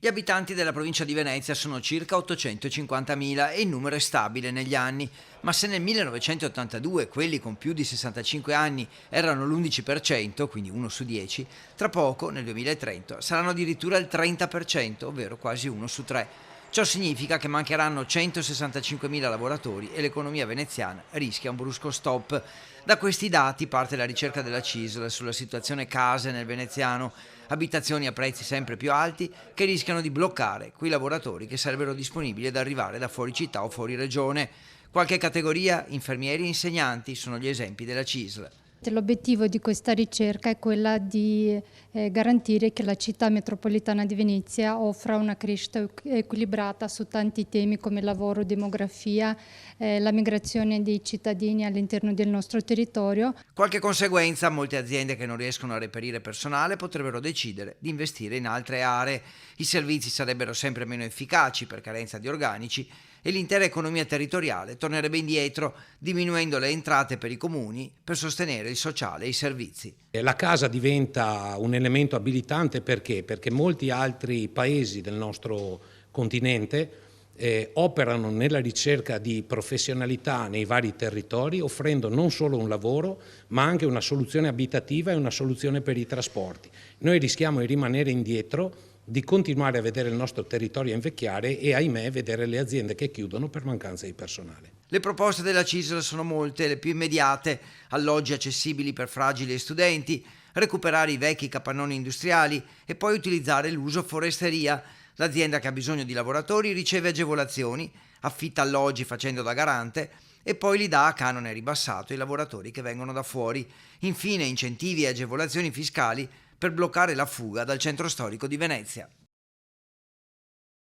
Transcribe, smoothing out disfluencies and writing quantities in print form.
Gli abitanti della provincia di Venezia sono circa 850.000 e il numero è stabile negli anni, ma se nel 1982 quelli con più di 65 anni erano l'11%, quindi 1 su 10, tra poco, nel 2030, saranno addirittura il 30%, ovvero quasi 1 su 3. Ciò significa che mancheranno 165.000 lavoratori e l'economia veneziana rischia un brusco stop. Da questi dati parte la ricerca della CISL sulla situazione case nel veneziano, abitazioni a prezzi sempre più alti che rischiano di bloccare quei lavoratori che sarebbero disponibili ad arrivare da fuori città o fuori regione. Qualche categoria, infermieri e insegnanti, sono gli esempi della CISL. L'obiettivo di questa ricerca è quella di garantire che la città metropolitana di Venezia offra una crescita equilibrata su tanti temi come lavoro, demografia, la migrazione dei cittadini all'interno del nostro territorio. Qualche conseguenza, molte aziende che non riescono a reperire personale potrebbero decidere di investire in altre aree. I servizi sarebbero sempre meno efficaci per carenza di organici e l'intera economia territoriale tornerebbe indietro, diminuendo le entrate per i comuni per sostenere il sociale e i servizi. La casa diventa un elemento abilitante perché? Perché molti altri paesi del nostro continente operano nella ricerca di professionalità nei vari territori, offrendo non solo un lavoro, ma anche una soluzione abitativa e una soluzione per i trasporti. Noi rischiamo di rimanere indietro, di continuare a vedere il nostro territorio invecchiare e, ahimè, vedere le aziende che chiudono per mancanza di personale. Le proposte della CISL sono molte, le più immediate: alloggi accessibili per fragili e studenti, recuperare i vecchi capannoni industriali e poi utilizzare l'uso foresteria. L'azienda che ha bisogno di lavoratori riceve agevolazioni, affitta alloggi facendo da garante e poi li dà a canone ribassato ai lavoratori che vengono da fuori. Infine incentivi e agevolazioni fiscali per bloccare la fuga dal centro storico di Venezia.